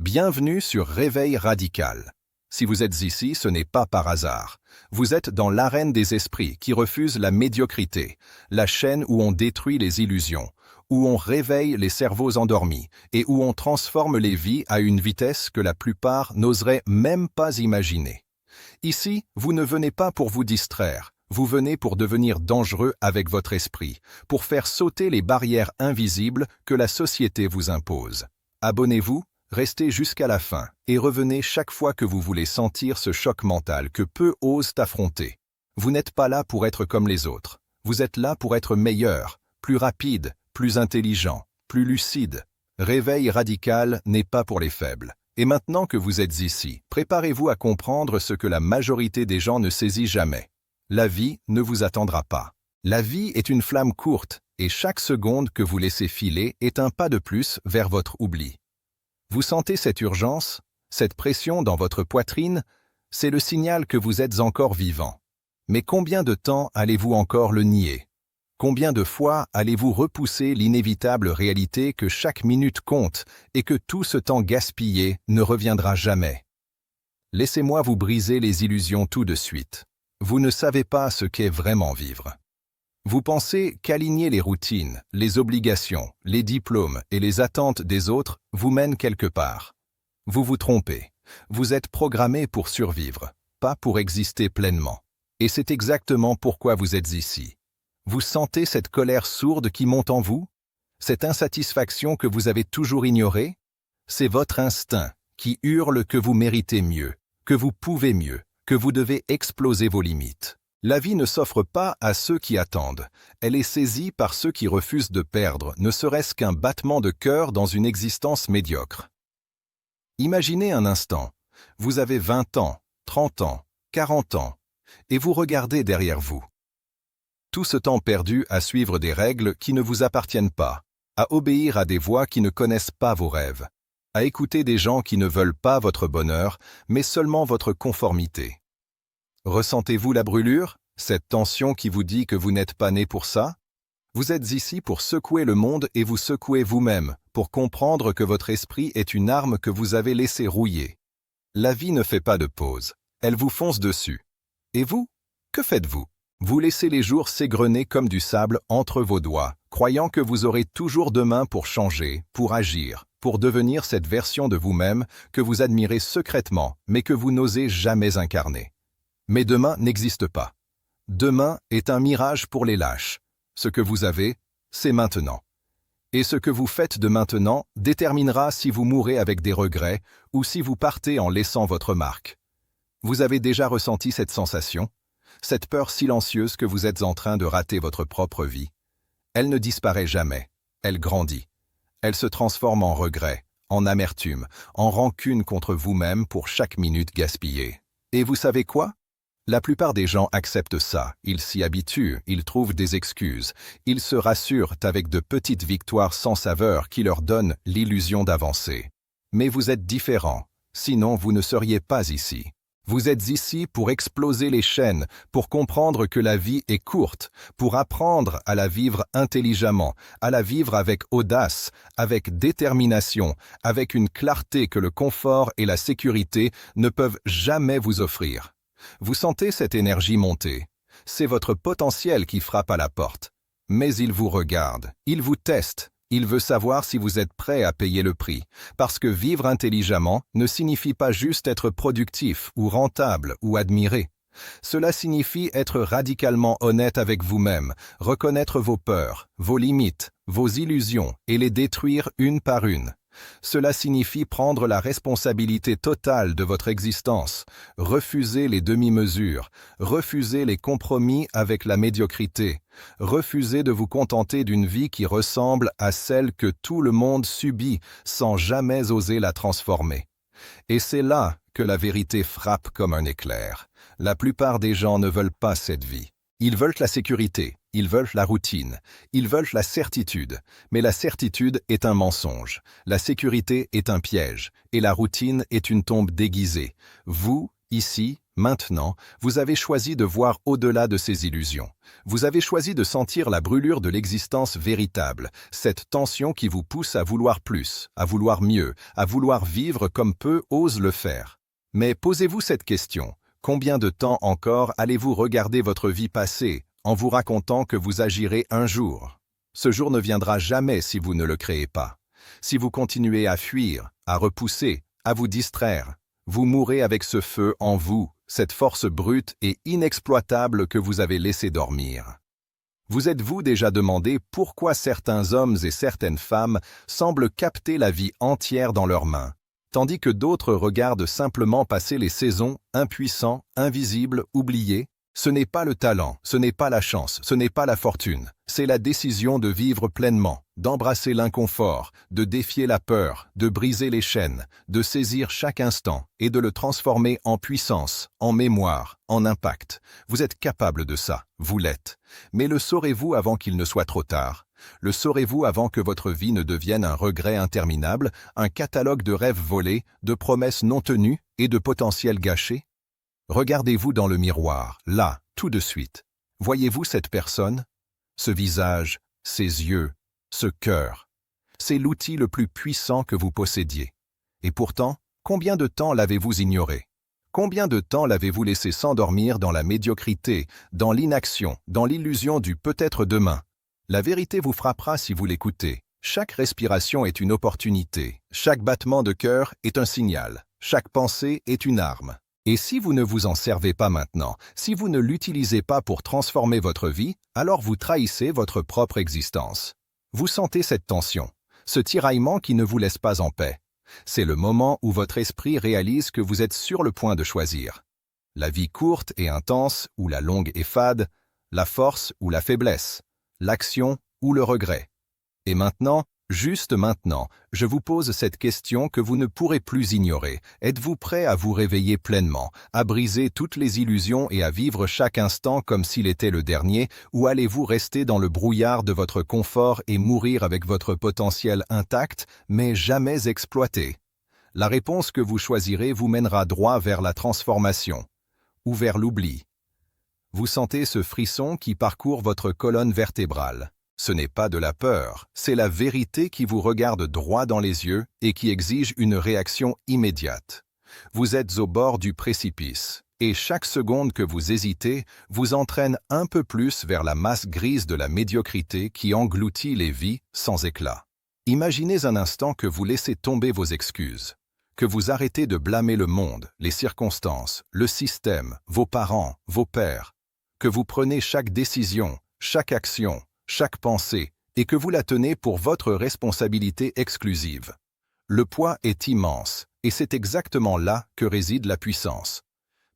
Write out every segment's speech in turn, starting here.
Bienvenue sur Réveil Radical. Si vous êtes ici, ce n'est pas par hasard. Vous êtes dans l'arène des esprits qui refusent la médiocrité, la chaîne où on détruit les illusions, où on réveille les cerveaux endormis et où on transforme les vies à une vitesse que la plupart n'oseraient même pas imaginer. Ici, vous ne venez pas pour vous distraire, vous venez pour devenir dangereux avec votre esprit, pour faire sauter les barrières invisibles que la société vous impose. Abonnez-vous. Restez jusqu'à la fin et revenez chaque fois que vous voulez sentir ce choc mental que peu osent affronter. Vous n'êtes pas là pour être comme les autres. Vous êtes là pour être meilleur, plus rapide, plus intelligent, plus lucide. Réveil radical n'est pas pour les faibles. Et maintenant que vous êtes ici, préparez-vous à comprendre ce que la majorité des gens ne saisit jamais. La vie ne vous attendra pas. La vie est une flamme courte et chaque seconde que vous laissez filer est un pas de plus vers votre oubli. Vous sentez cette urgence, cette pression dans votre poitrine, c'est le signal que vous êtes encore vivant. Mais combien de temps allez-vous encore le nier? Combien de fois allez-vous repousser l'inévitable réalité que chaque minute compte et que tout ce temps gaspillé ne reviendra jamais? Laissez-moi vous briser les illusions tout de suite. Vous ne savez pas ce qu'est vraiment vivre. Vous pensez qu'aligner les routines, les obligations, les diplômes et les attentes des autres vous mènent quelque part. Vous vous trompez. Vous êtes programmé pour survivre, pas pour exister pleinement. Et c'est exactement pourquoi vous êtes ici. Vous sentez cette colère sourde qui monte en vous? Cette insatisfaction que vous avez toujours ignorée? C'est votre instinct qui hurle que vous méritez mieux, que vous pouvez mieux, que vous devez exploser vos limites. La vie ne s'offre pas à ceux qui attendent, elle est saisie par ceux qui refusent de perdre, ne serait-ce qu'un battement de cœur dans une existence médiocre. Imaginez un instant, vous avez 20 ans, 30 ans, 40 ans, et vous regardez derrière vous. Tout ce temps perdu à suivre des règles qui ne vous appartiennent pas, à obéir à des voix qui ne connaissent pas vos rêves, à écouter des gens qui ne veulent pas votre bonheur, mais seulement votre conformité. Ressentez-vous la brûlure, cette tension qui vous dit que vous n'êtes pas né pour ça? Vous êtes ici pour secouer le monde et vous secouer vous-même, pour comprendre que votre esprit est une arme que vous avez laissée rouiller. La vie ne fait pas de pause, elle vous fonce dessus. Et vous, que faites-vous? Vous laissez les jours s'égrener comme du sable entre vos doigts, croyant que vous aurez toujours demain pour changer, pour agir, pour devenir cette version de vous-même que vous admirez secrètement, mais que vous n'osez jamais incarner. Mais demain n'existe pas. Demain est un mirage pour les lâches. Ce que vous avez, c'est maintenant. Et ce que vous faites de maintenant déterminera si vous mourrez avec des regrets ou si vous partez en laissant votre marque. Vous avez déjà ressenti cette sensation, cette peur silencieuse que vous êtes en train de rater votre propre vie. Elle ne disparaît jamais, elle grandit. Elle se transforme en regret, en amertume, en rancune contre vous-même pour chaque minute gaspillée. Et vous savez quoi? La plupart des gens acceptent ça, ils s'y habituent, ils trouvent des excuses, ils se rassurent avec de petites victoires sans saveur qui leur donnent l'illusion d'avancer. Mais vous êtes différent, sinon vous ne seriez pas ici. Vous êtes ici pour exploser les chaînes, pour comprendre que la vie est courte, pour apprendre à la vivre intelligemment, à la vivre avec audace, avec détermination, avec une clarté que le confort et la sécurité ne peuvent jamais vous offrir. Vous sentez cette énergie monter. C'est votre potentiel qui frappe à la porte. Mais il vous regarde, il vous teste, il veut savoir si vous êtes prêt à payer le prix. Parce que vivre intelligemment ne signifie pas juste être productif ou rentable ou admiré. Cela signifie être radicalement honnête avec vous-même, reconnaître vos peurs, vos limites, vos illusions et les détruire une par une. Cela signifie prendre la responsabilité totale de votre existence, refuser les demi-mesures, refuser les compromis avec la médiocrité, refuser de vous contenter d'une vie qui ressemble à celle que tout le monde subit sans jamais oser la transformer. Et c'est là que la vérité frappe comme un éclair. La plupart des gens ne veulent pas cette vie. Ils veulent la sécurité, ils veulent la routine, ils veulent la certitude. Mais la certitude est un mensonge, la sécurité est un piège, et la routine est une tombe déguisée. Vous, ici, Maintenant, vous avez choisi de voir au-delà de ces illusions. Vous avez choisi de sentir la brûlure de l'existence véritable, cette tension qui vous pousse à vouloir plus, à vouloir mieux, à vouloir vivre comme peu osent le faire. Mais posez-vous cette question. Combien de temps encore allez-vous regarder votre vie passer en vous racontant que vous agirez un jour? Ce jour ne viendra jamais si vous ne le créez pas. Si vous continuez à fuir, à repousser, à vous distraire, vous mourrez avec ce feu en vous, cette force brute et inexploitable que vous avez laissé dormir. Vous êtes-vous déjà demandé pourquoi certains hommes et certaines femmes semblent capter la vie entière dans leurs mains, tandis que d'autres regardent simplement passer les saisons, impuissants, invisibles, oubliés? Ce n'est pas le talent, ce n'est pas la chance, ce n'est pas la fortune. C'est la décision de vivre pleinement, d'embrasser l'inconfort, de défier la peur, de briser les chaînes, de saisir chaque instant et de le transformer en puissance, en mémoire, en impact. Vous êtes capable de ça, vous l'êtes. Mais le saurez-vous avant qu'il ne soit trop tard? Le saurez-vous avant que votre vie ne devienne un regret interminable, un catalogue de rêves volés, de promesses non tenues et de potentiels gâchés? Regardez-vous dans le miroir, là, tout de suite. Voyez-vous cette personne? Ce visage, ces yeux, ce cœur. C'est l'outil le plus puissant que vous possédiez. Et pourtant, combien de temps l'avez-vous ignoré? Combien de temps l'avez-vous laissé s'endormir dans la médiocrité, dans l'inaction, dans l'illusion du peut-être demain? La vérité vous frappera si vous l'écoutez. Chaque respiration est une opportunité, chaque battement de cœur est un signal, chaque pensée est une arme. Et si vous ne vous en servez pas maintenant, si vous ne l'utilisez pas pour transformer votre vie, alors vous trahissez votre propre existence. Vous sentez cette tension, ce tiraillement qui ne vous laisse pas en paix. C'est le moment où votre esprit réalise que vous êtes sur le point de choisir. La vie courte et intense ou la longue et fade, la force ou la faiblesse, l'action ou le regret. Et maintenant, juste maintenant, je vous pose cette question que vous ne pourrez plus ignorer. Êtes-vous prêt à vous réveiller pleinement, à briser toutes les illusions et à vivre chaque instant comme s'il était le dernier, ou allez-vous rester dans le brouillard de votre confort et mourir avec votre potentiel intact, mais jamais exploité? La réponse que vous choisirez vous mènera droit vers la transformation, ou vers l'oubli. Vous sentez ce frisson qui parcourt votre colonne vertébrale. Ce n'est pas de la peur, c'est la vérité qui vous regarde droit dans les yeux et qui exige une réaction immédiate. Vous êtes au bord du précipice, et chaque seconde que vous hésitez vous entraîne un peu plus vers la masse grise de la médiocrité qui engloutit les vies sans éclat. Imaginez un instant que vous laissez tomber vos excuses, que vous arrêtez de blâmer le monde, les circonstances, le système, vos parents, vos pères, que vous prenez chaque décision, chaque action, chaque pensée, et que vous la tenez pour votre responsabilité exclusive. Le poids est immense, et c'est exactement là que réside la puissance.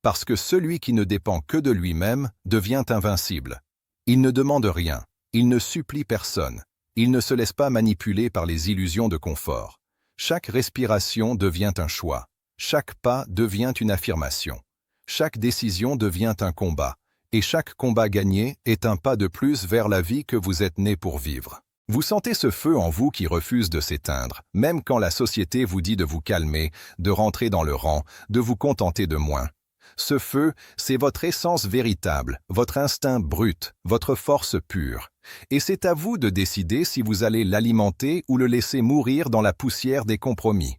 Parce que celui qui ne dépend que de lui-même devient invincible. Il ne demande rien, il ne supplie personne, il ne se laisse pas manipuler par les illusions de confort. Chaque respiration devient un choix, chaque pas devient une affirmation, chaque décision devient un combat. Et chaque combat gagné est un pas de plus vers la vie que vous êtes né pour vivre. Vous sentez ce feu en vous qui refuse de s'éteindre, même quand la société vous dit de vous calmer, de rentrer dans le rang, de vous contenter de moins. Ce feu, c'est votre essence véritable, votre instinct brut, votre force pure. Et c'est à vous de décider si vous allez l'alimenter ou le laisser mourir dans la poussière des compromis.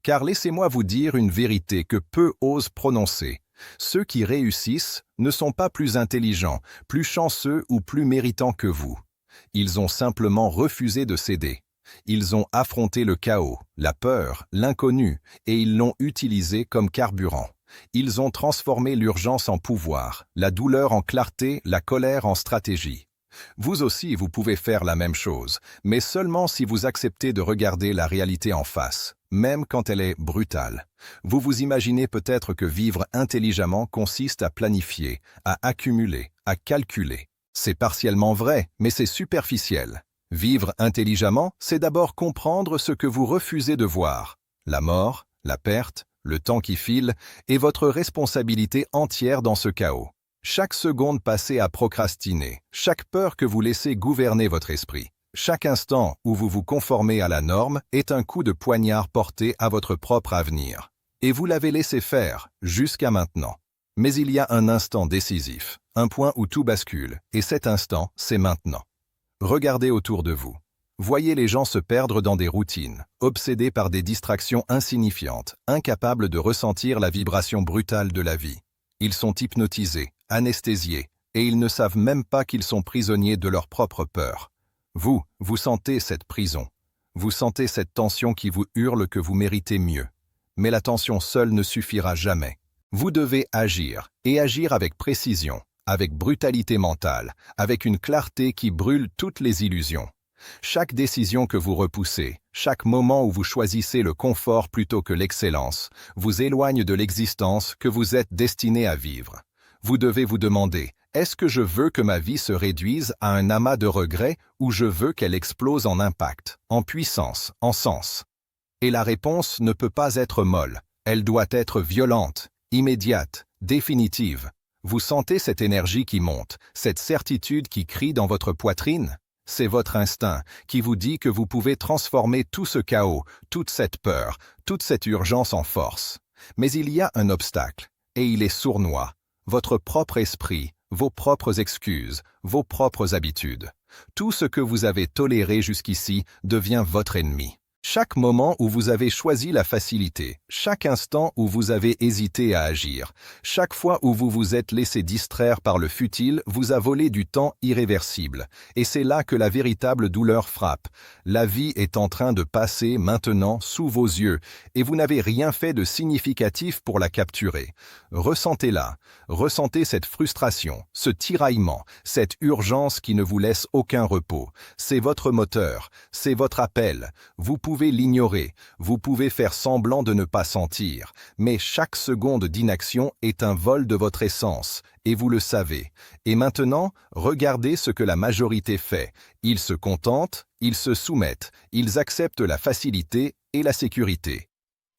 Car laissez-moi vous dire une vérité que peu osent prononcer. Ceux qui réussissent ne sont pas plus intelligents, plus chanceux ou plus méritants que vous. Ils ont simplement refusé de céder. Ils ont affronté le chaos, la peur, l'inconnu, et ils l'ont utilisé comme carburant. Ils ont transformé l'urgence en pouvoir, la douleur en clarté, la colère en stratégie. Vous aussi, vous pouvez faire la même chose, mais seulement si vous acceptez de regarder la réalité en face, même quand elle est brutale. Vous vous imaginez peut-être que vivre intelligemment consiste à planifier, à accumuler, à calculer. C'est partiellement vrai, mais c'est superficiel. Vivre intelligemment, c'est d'abord comprendre ce que vous refusez de voir. La mort, la perte, le temps qui file, et votre responsabilité entière dans ce chaos. Chaque seconde passée à procrastiner, chaque peur que vous laissez gouverner votre esprit, chaque instant où vous vous conformez à la norme est un coup de poignard porté à votre propre avenir. Et vous l'avez laissé faire, jusqu'à maintenant. Mais il y a un instant décisif, un point où tout bascule, et cet instant, c'est maintenant. Regardez autour de vous. Voyez les gens se perdre dans des routines, obsédés par des distractions insignifiantes, incapables de ressentir la vibration brutale de la vie. Ils sont hypnotisés, anesthésiés, et ils ne savent même pas qu'ils sont prisonniers de leur propre peur. Vous sentez cette prison. Vous sentez cette tension qui vous hurle que vous méritez mieux. Mais la tension seule ne suffira jamais. Vous devez agir, et agir avec précision, avec brutalité mentale, avec une clarté qui brûle toutes les illusions. Chaque décision que vous repoussez, chaque moment où vous choisissez le confort plutôt que l'excellence, vous éloigne de l'existence que vous êtes destiné à vivre. Vous devez vous demander, est-ce que je veux que ma vie se réduise à un amas de regrets ou je veux qu'elle explose en impact, en puissance, en sens? Et la réponse ne peut pas être molle, elle doit être violente, immédiate, définitive. Vous sentez cette énergie qui monte, cette certitude qui crie dans votre poitrine? C'est votre instinct qui vous dit que vous pouvez transformer tout ce chaos, toute cette peur, toute cette urgence en force. Mais il y a un obstacle, et il est sournois. Votre propre esprit, vos propres excuses, vos propres habitudes. Tout ce que vous avez toléré jusqu'ici devient votre ennemi. Chaque moment où vous avez choisi la facilité, chaque instant où vous avez hésité à agir, chaque fois où vous vous êtes laissé distraire par le futile vous a volé du temps irréversible. Et c'est là que la véritable douleur frappe. La vie est en train de passer maintenant sous vos yeux, et vous n'avez rien fait de significatif pour la capturer. Ressentez-la, ressentez cette frustration, ce tiraillement, cette urgence qui ne vous laisse aucun repos. C'est votre moteur, c'est votre appel. Vous pouvez l'ignorer, vous pouvez faire semblant de ne pas sentir, mais chaque seconde d'inaction est un vol de votre essence, et vous le savez. Et maintenant, regardez ce que la majorité fait. Ils se contentent, ils se soumettent, ils acceptent la facilité et la sécurité.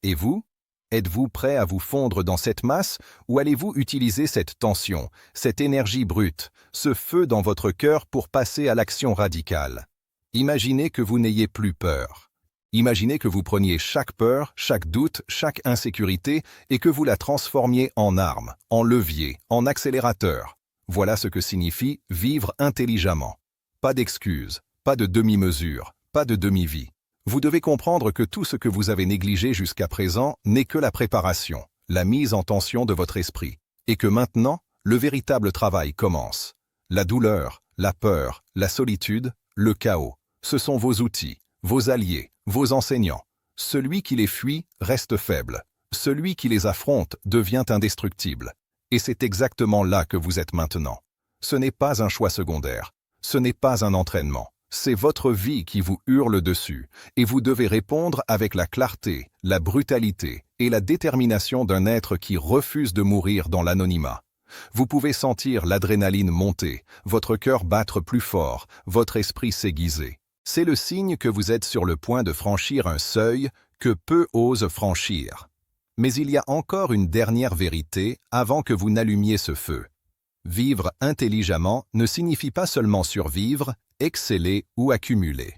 Et vous? Êtes-vous prêt à vous fondre dans cette masse ou allez-vous utiliser cette tension, cette énergie brute, ce feu dans votre cœur pour passer à l'action radicale? Imaginez que vous n'ayez plus peur. Imaginez que vous preniez chaque peur, chaque doute, chaque insécurité et que vous la transformiez en arme, en levier, en accélérateur. Voilà ce que signifie vivre intelligemment. Pas d'excuses, pas de demi-mesure, pas de demi-vie. Vous devez comprendre que tout ce que vous avez négligé jusqu'à présent n'est que la préparation, la mise en tension de votre esprit, et que maintenant, le véritable travail commence. La douleur, la peur, la solitude, le chaos, ce sont vos outils, vos alliés, vos enseignants. Celui qui les fuit reste faible. Celui qui les affronte devient indestructible. Et c'est exactement là que vous êtes maintenant. Ce n'est pas un choix secondaire. Ce n'est pas un entraînement. C'est votre vie qui vous hurle dessus. Et vous devez répondre avec la clarté, la brutalité et la détermination d'un être qui refuse de mourir dans l'anonymat. Vous pouvez sentir l'adrénaline monter, votre cœur battre plus fort, votre esprit s'aiguiser. C'est le signe que vous êtes sur le point de franchir un seuil que peu osent franchir. Mais il y a encore une dernière vérité avant que vous n'allumiez ce feu. Vivre intelligemment ne signifie pas seulement survivre, exceller ou accumuler.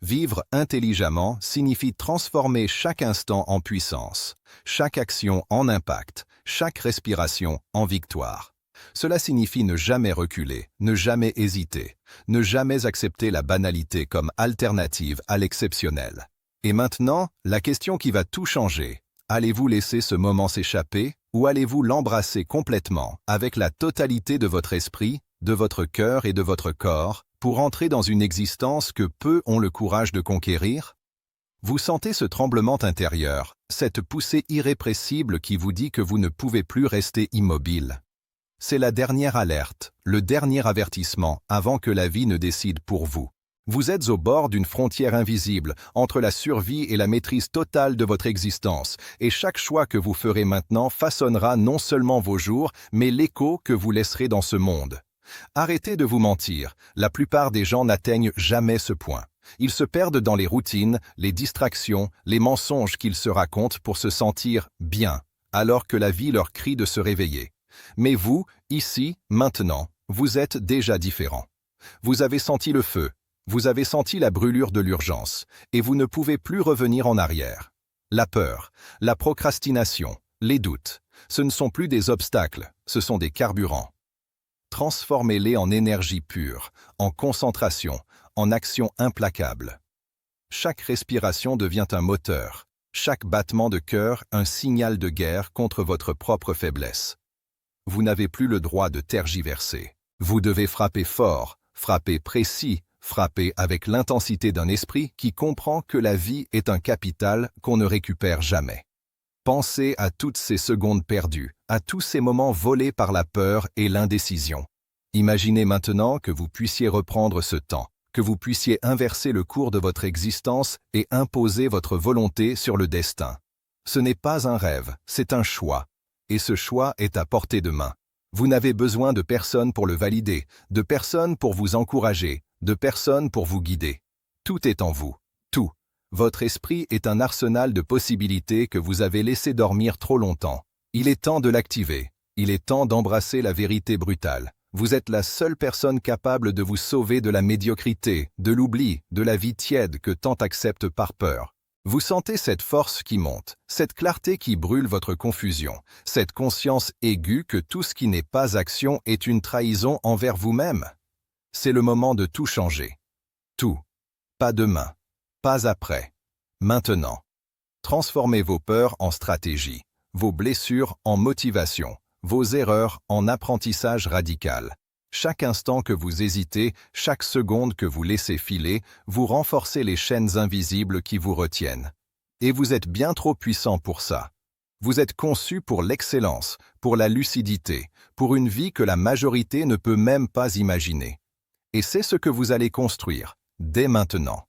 Vivre intelligemment signifie transformer chaque instant en puissance, chaque action en impact, chaque respiration en victoire. Cela signifie ne jamais reculer, ne jamais hésiter, ne jamais accepter la banalité comme alternative à l'exceptionnel. Et maintenant, la question qui va tout changer, allez-vous laisser ce moment s'échapper ou allez-vous l'embrasser complètement avec la totalité de votre esprit, de votre cœur et de votre corps pour entrer dans une existence que peu ont le courage de conquérir? Vous sentez ce tremblement intérieur, cette poussée irrépressible qui vous dit que vous ne pouvez plus rester immobile. C'est la dernière alerte, le dernier avertissement avant que la vie ne décide pour vous. Vous êtes au bord d'une frontière invisible entre la survie et la maîtrise totale de votre existence, et chaque choix que vous ferez maintenant façonnera non seulement vos jours, mais l'écho que vous laisserez dans ce monde. Arrêtez de vous mentir, la plupart des gens n'atteignent jamais ce point. Ils se perdent dans les routines, les distractions, les mensonges qu'ils se racontent pour se sentir bien, alors que la vie leur crie de se réveiller. Mais vous, ici, maintenant, vous êtes déjà différent. Vous avez senti le feu, vous avez senti la brûlure de l'urgence, et vous ne pouvez plus revenir en arrière. La peur, la procrastination, les doutes, Ce ne sont plus des obstacles, ce sont des carburants. Transformez-les en énergie pure, en concentration, en action implacable. Chaque respiration devient un moteur, chaque battement de cœur un signal de guerre contre votre propre faiblesse. Vous n'avez plus le droit de tergiverser. Vous devez frapper fort, frapper précis, frapper avec l'intensité d'un esprit qui comprend que la vie est un capital qu'on ne récupère jamais. Pensez à toutes ces secondes perdues, à tous ces moments volés par la peur et l'indécision. Imaginez maintenant que vous puissiez reprendre ce temps, que vous puissiez inverser le cours de votre existence et imposer votre volonté sur le destin. Ce n'est pas un rêve, c'est un choix. Et ce choix est à portée de main. Vous n'avez besoin de personne pour le valider, de personne pour vous encourager, de personne pour vous guider. Tout est en vous, tout. Votre esprit est un arsenal de possibilités que vous avez laissé dormir trop longtemps. Il est temps de l'activer. Il est temps d'embrasser la vérité brutale. Vous êtes la seule personne capable de vous sauver de la médiocrité, de l'oubli, de la vie tiède que tant acceptent par peur. Vous sentez cette force qui monte, cette clarté qui brûle votre confusion, cette conscience aiguë que tout ce qui n'est pas action est une trahison envers vous-même. C'est le moment de tout changer. Tout. Pas demain. Pas après. Maintenant. Transformez vos peurs en stratégie, vos blessures en motivation, vos erreurs en apprentissage radical. Chaque instant que vous hésitez, chaque seconde que vous laissez filer, vous renforcez les chaînes invisibles qui vous retiennent. Et vous êtes bien trop puissant pour ça. Vous êtes conçu pour l'excellence, pour la lucidité, pour une vie que la majorité ne peut même pas imaginer. Et c'est ce que vous allez construire, dès maintenant.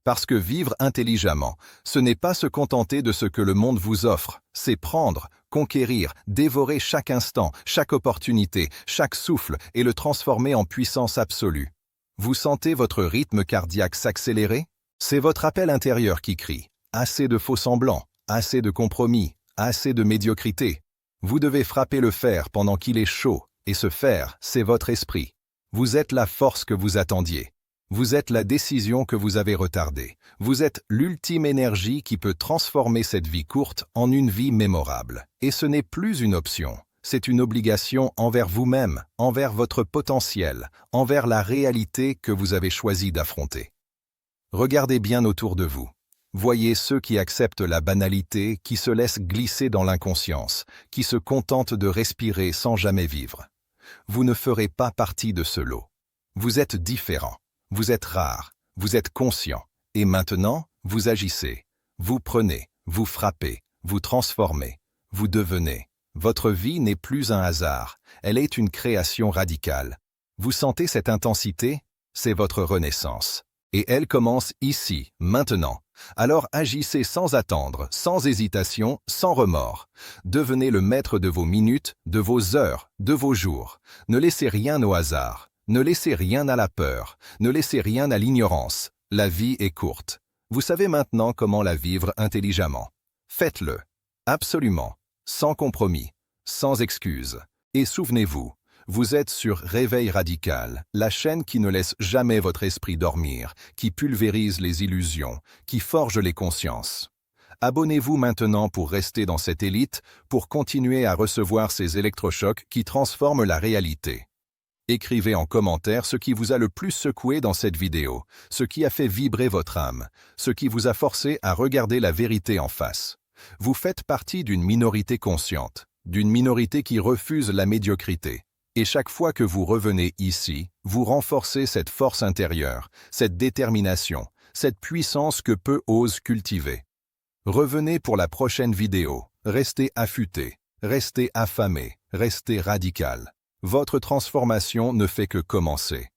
Parce que vivre intelligemment, ce n'est pas se contenter de ce que le monde vous offre, c'est prendre, conquérir, dévorer chaque instant, chaque opportunité, chaque souffle et le transformer en puissance absolue. Vous sentez votre rythme cardiaque s'accélérer? C'est votre appel intérieur qui crie. Assez de faux-semblants, assez de compromis, assez de médiocrité. Vous devez frapper le fer pendant qu'il est chaud, et ce fer, c'est votre esprit. Vous êtes la force que vous attendiez. Vous êtes la décision que vous avez retardée. Vous êtes l'ultime énergie qui peut transformer cette vie courte en une vie mémorable. Et ce n'est plus une option, c'est une obligation envers vous-même, envers votre potentiel, envers la réalité que vous avez choisi d'affronter. Regardez bien autour de vous. Voyez ceux qui acceptent la banalité, qui se laissent glisser dans l'inconscience, qui se contentent de respirer sans jamais vivre. Vous ne ferez pas partie de ce lot. Vous êtes différent. Vous êtes rare, vous êtes conscient, et maintenant, vous agissez. Vous prenez, vous frappez, vous transformez, vous devenez. Votre vie n'est plus un hasard, elle est une création radicale. Vous sentez cette intensité? C'est votre renaissance. Et elle commence ici, maintenant. Alors agissez sans attendre, sans hésitation, sans remords. Devenez le maître de vos minutes, de vos heures, de vos jours. Ne laissez rien au hasard. Ne laissez rien à la peur, ne laissez rien à l'ignorance. La vie est courte. Vous savez maintenant comment la vivre intelligemment. Faites-le. Absolument. Sans compromis. Sans excuses. Et souvenez-vous, vous êtes sur Réveil Radical, la chaîne qui ne laisse jamais votre esprit dormir, qui pulvérise les illusions, qui forge les consciences. Abonnez-vous maintenant pour rester dans cette élite, pour continuer à recevoir ces électrochocs qui transforment la réalité. Écrivez en commentaire ce qui vous a le plus secoué dans cette vidéo, ce qui a fait vibrer votre âme, ce qui vous a forcé à regarder la vérité en face. Vous faites partie d'une minorité consciente, d'une minorité qui refuse la médiocrité. Et chaque fois que vous revenez ici, vous renforcez cette force intérieure, cette détermination, cette puissance que peu osent cultiver. Revenez pour la prochaine vidéo, restez affûté, restez affamé, restez radical. Votre transformation ne fait que commencer.